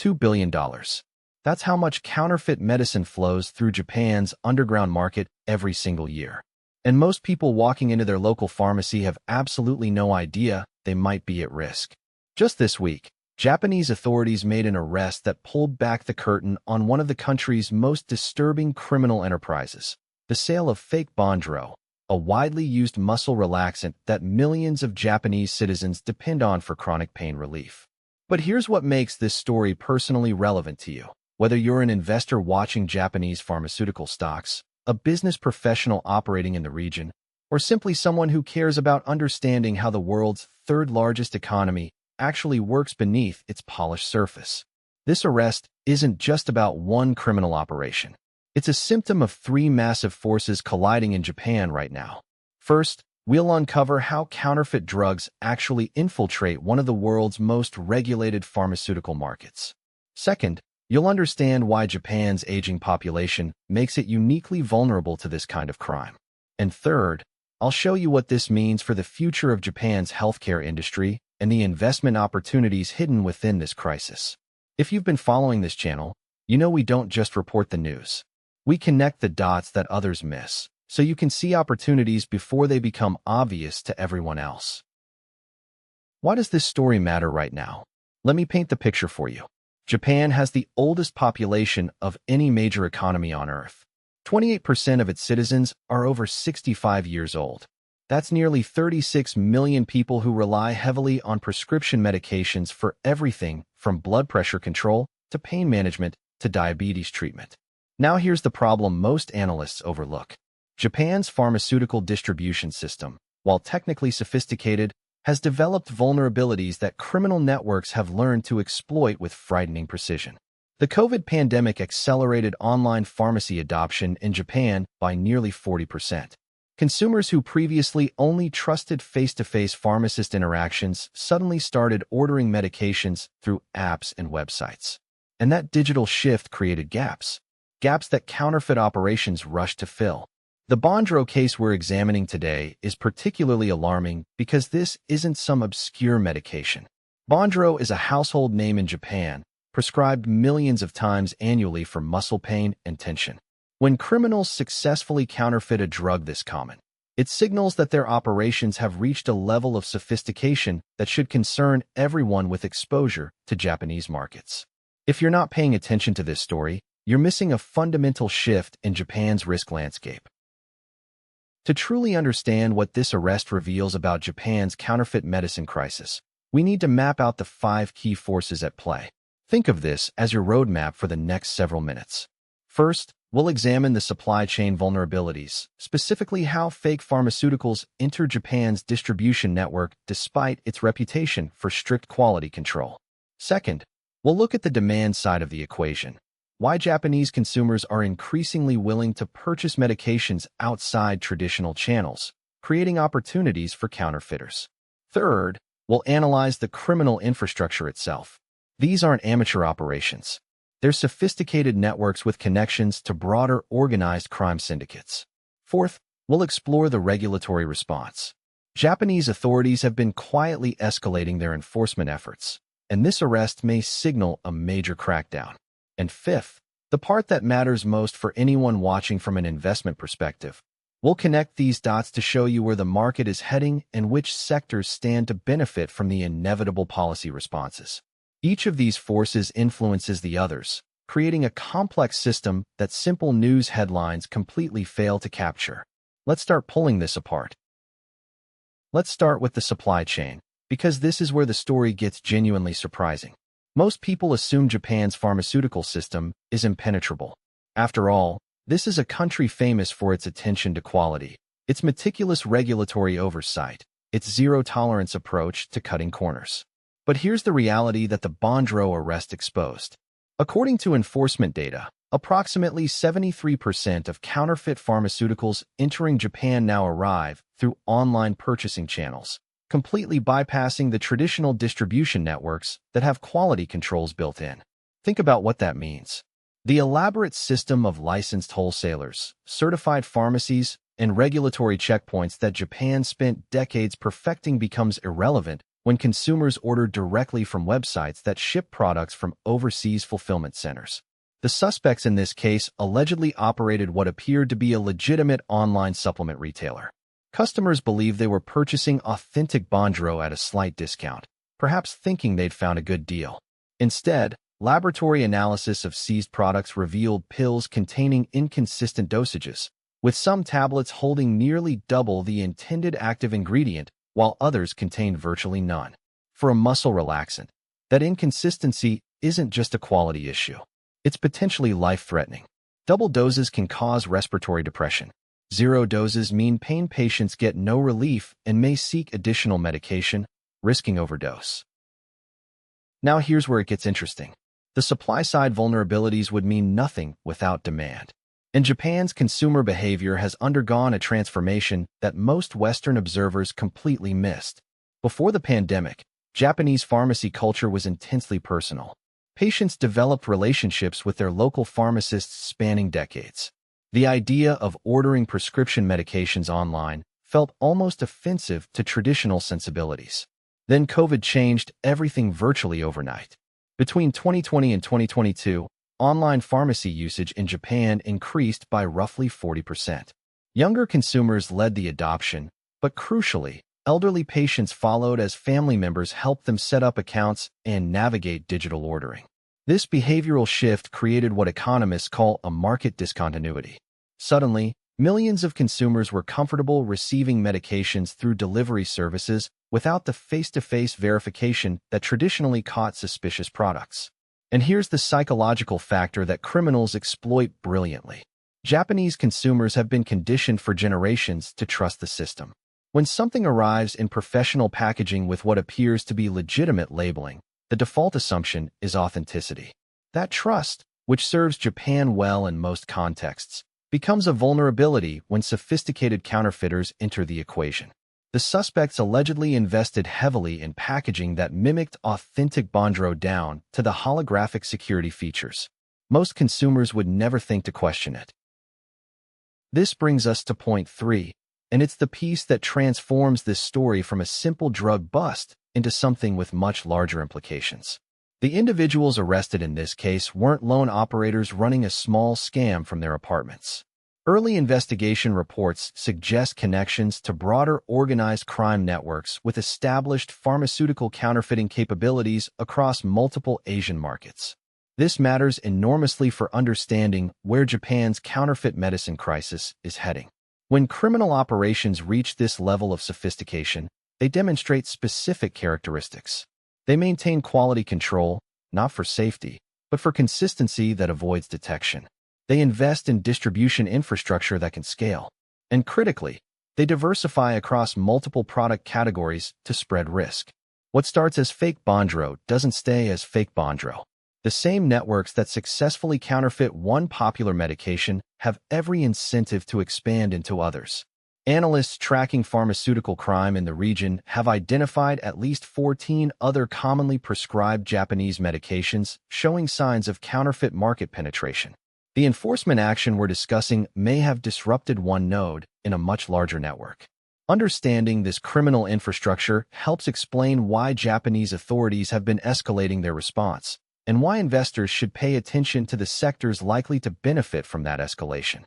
$2 billion. That's how much counterfeit medicine flows through Japan's underground market every single year. And most people walking into their local pharmacy have absolutely no idea they might be at risk. Just this week, Japanese authorities made an arrest that pulled back the curtain on one of the country's most disturbing criminal enterprises, the sale of fake Bondro, a widely used muscle relaxant that millions of Japanese citizens depend on for chronic pain relief. But here's what makes this story personally relevant to you. Whether you're an investor watching Japanese pharmaceutical stocks, a business professional operating in the region, or simply someone who cares about understanding how the world's third-largest economy actually works beneath its polished surface. This arrest isn't just about one criminal operation. It's a symptom of three massive forces colliding in Japan right now. First, we'll uncover how counterfeit drugs actually infiltrate one of the world's most regulated pharmaceutical markets. Second, you'll understand why Japan's aging population makes it uniquely vulnerable to this kind of crime. And third, I'll show you what this means for the future of Japan's healthcare industry and the investment opportunities hidden within this crisis. If you've been following this channel, you know we don't just report the news. We connect the dots that others miss, so you can see opportunities before they become obvious to everyone else. Why does this story matter right now? Let me paint the picture for you. Japan has the oldest population of any major economy on Earth. 28% of its citizens are over 65 years old. That's nearly 36 million people who rely heavily on prescription medications for everything from blood pressure control to pain management to diabetes treatment. Now here's the problem most analysts overlook. Japan's pharmaceutical distribution system, while technically sophisticated, has developed vulnerabilities that criminal networks have learned to exploit with frightening precision. The COVID pandemic accelerated online pharmacy adoption in Japan by nearly 40%. Consumers who previously only trusted face-to-face pharmacist interactions suddenly started ordering medications through apps and websites. And that digital shift created gaps that counterfeit operations rushed to fill. The Bondro case we're examining today is particularly alarming because this isn't some obscure medication. Bondro is a household name in Japan, prescribed millions of times annually for muscle pain and tension. When criminals successfully counterfeit a drug this common, it signals that their operations have reached a level of sophistication that should concern everyone with exposure to Japanese markets. If you're not paying attention to this story, you're missing a fundamental shift in Japan's risk landscape. To truly understand what this arrest reveals about Japan's counterfeit medicine crisis, we need to map out the 5 key forces at play. Think of this as your roadmap for the next several minutes. First, we'll examine the supply chain vulnerabilities, specifically how fake pharmaceuticals enter Japan's distribution network despite its reputation for strict quality control. Second, we'll look at the demand side of the equation. Why Japanese consumers are increasingly willing to purchase medications outside traditional channels, creating opportunities for counterfeiters. Third, we'll analyze the criminal infrastructure itself. These aren't amateur operations. They're sophisticated networks with connections to broader organized crime syndicates. Fourth, we'll explore the regulatory response. Japanese authorities have been quietly escalating their enforcement efforts, and this arrest may signal a major crackdown. And fifth, the part that matters most for anyone watching from an investment perspective, we'll connect these dots to show you where the market is heading and which sectors stand to benefit from the inevitable policy responses. Each of these forces influences the others, creating a complex system that simple news headlines completely fail to capture. Let's start pulling this apart. Let's start with the supply chain, because this is where the story gets genuinely surprising. Most people assume Japan's pharmaceutical system is impenetrable. After all, this is a country famous for its attention to quality, its meticulous regulatory oversight, its zero-tolerance approach to cutting corners. But here's the reality that the Bondro arrest exposed. According to enforcement data, approximately 73% of counterfeit pharmaceuticals entering Japan now arrive through online purchasing channels, completely bypassing the traditional distribution networks that have quality controls built in. Think about what that means. The elaborate system of licensed wholesalers, certified pharmacies, and regulatory checkpoints that Japan spent decades perfecting becomes irrelevant when consumers ordered directly from websites that ship products from overseas fulfillment centers. The suspects in this case allegedly operated what appeared to be a legitimate online supplement retailer. Customers believed they were purchasing authentic Bondro at a slight discount, perhaps thinking they'd found a good deal. Instead, laboratory analysis of seized products revealed pills containing inconsistent dosages, with some tablets holding nearly double the intended active ingredient, while others contained virtually none. For a muscle relaxant, that inconsistency isn't just a quality issue. It's potentially life-threatening. Double doses can cause respiratory depression. Zero doses mean pain patients get no relief and may seek additional medication, risking overdose. Now here's where it gets interesting. The supply-side vulnerabilities would mean nothing without demand. And Japan's consumer behavior has undergone a transformation that most Western observers completely missed. Before the pandemic, Japanese pharmacy culture was intensely personal. Patients developed relationships with their local pharmacists spanning decades. The idea of ordering prescription medications online felt almost offensive to traditional sensibilities. Then COVID changed everything virtually overnight. Between 2020 and 2022, online pharmacy usage in Japan increased by roughly 40%. Younger consumers led the adoption, but crucially, elderly patients followed as family members helped them set up accounts and navigate digital ordering. This behavioral shift created what economists call a market discontinuity. Suddenly, millions of consumers were comfortable receiving medications through delivery services without the face-to-face verification that traditionally caught suspicious products. And here's the psychological factor that criminals exploit brilliantly. Japanese consumers have been conditioned for generations to trust the system. When something arrives in professional packaging with what appears to be legitimate labeling, the default assumption is authenticity. That trust, which serves Japan well in most contexts, becomes a vulnerability when sophisticated counterfeiters enter the equation. The suspects allegedly invested heavily in packaging that mimicked authentic Bondro down to the holographic security features. Most consumers would never think to question it. This brings us to point 3, and it's the piece that transforms this story from a simple drug bust into something with much larger implications. The individuals arrested in this case weren't lone operators running a small scam from their apartments. Early investigation reports suggest connections to broader organized crime networks with established pharmaceutical counterfeiting capabilities across multiple Asian markets. This matters enormously for understanding where Japan's counterfeit medicine crisis is heading. When criminal operations reach this level of sophistication, they demonstrate specific characteristics. They maintain quality control, not for safety, but for consistency that avoids detection. They invest in distribution infrastructure that can scale. And critically, they diversify across multiple product categories to spread risk. What starts as fake Bondro doesn't stay as fake Bondro. The same networks that successfully counterfeit one popular medication have every incentive to expand into others. Analysts tracking pharmaceutical crime in the region have identified at least 14 other commonly prescribed Japanese medications showing signs of counterfeit market penetration. The enforcement action we're discussing may have disrupted one node in a much larger network. Understanding this criminal infrastructure helps explain why Japanese authorities have been escalating their response, and why investors should pay attention to the sectors likely to benefit from that escalation.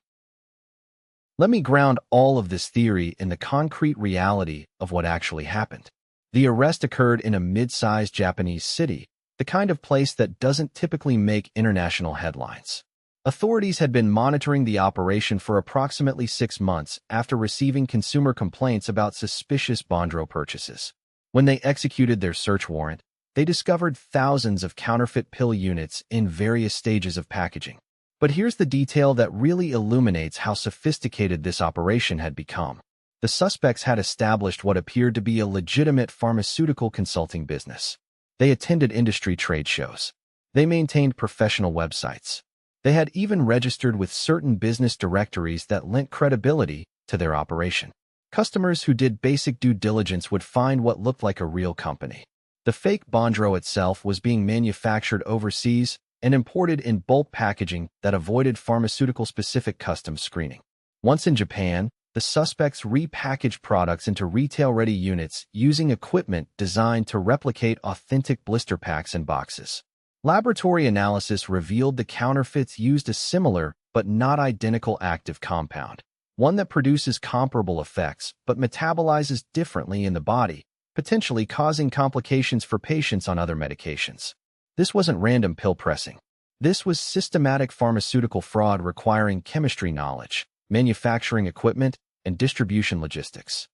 Let me ground all of this theory in the concrete reality of what actually happened. The arrest occurred in a mid-sized Japanese city, the kind of place that doesn't typically make international headlines. Authorities had been monitoring the operation for approximately 6 months after receiving consumer complaints about suspicious Bondro purchases. When they executed their search warrant, they discovered thousands of counterfeit pill units in various stages of packaging. But here's the detail that really illuminates how sophisticated this operation had become. The suspects had established what appeared to be a legitimate pharmaceutical consulting business. They attended industry trade shows. They maintained professional websites. They had even registered with certain business directories that lent credibility to their operation. Customers who did basic due diligence would find what looked like a real company. The fake Bondro itself was being manufactured overseas and imported in bulk packaging that avoided pharmaceutical-specific customs screening. Once in Japan, the suspects repackaged products into retail-ready units using equipment designed to replicate authentic blister packs and boxes. Laboratory analysis revealed the counterfeits used a similar but not identical active compound, one that produces comparable effects but metabolizes differently in the body, potentially causing complications for patients on other medications. This wasn't random pill pressing. This was systematic pharmaceutical fraud requiring chemistry knowledge, manufacturing equipment, and distribution logistics.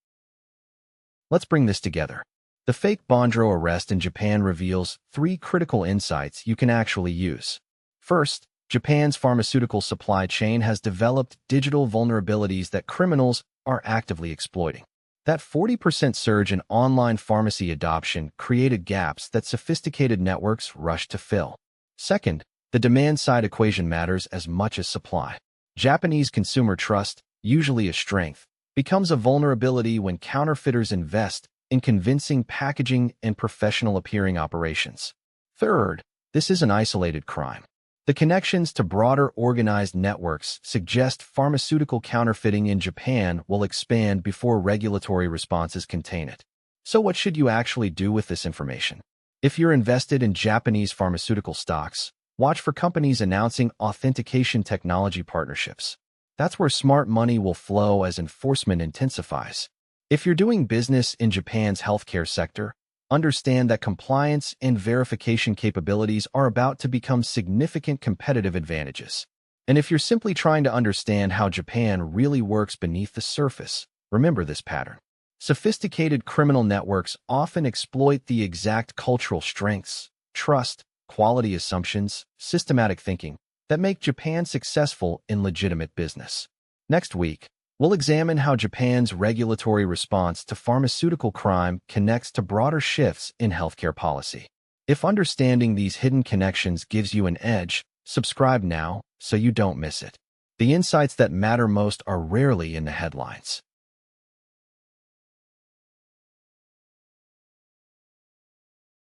Let's bring this together. The fake Bondro arrest in Japan reveals 3 critical insights you can actually use. First, Japan's pharmaceutical supply chain has developed digital vulnerabilities that criminals are actively exploiting. That 40% surge in online pharmacy adoption created gaps that sophisticated networks rushed to fill. Second, the demand-side equation matters as much as supply. Japanese consumer trust, usually a strength, becomes a vulnerability when counterfeiters invest in convincing packaging and professional-appearing operations. Third, this is an isolated crime. The connections to broader organized networks suggest pharmaceutical counterfeiting in Japan will expand before regulatory responses contain it. So what should you actually do with this information? If you're invested in Japanese pharmaceutical stocks, watch for companies announcing authentication technology partnerships. That's where smart money will flow as enforcement intensifies. If you're doing business in Japan's healthcare sector, understand that compliance and verification capabilities are about to become significant competitive advantages. And if you're simply trying to understand how Japan really works beneath the surface, remember this pattern. Sophisticated criminal networks often exploit the exact cultural strengths, trust, quality assumptions, systematic thinking that make Japan successful in legitimate business. Next week, we'll examine how Japan's regulatory response to pharmaceutical crime connects to broader shifts in healthcare policy. If understanding these hidden connections gives you an edge, subscribe now so you don't miss it. The insights that matter most are rarely in the headlines.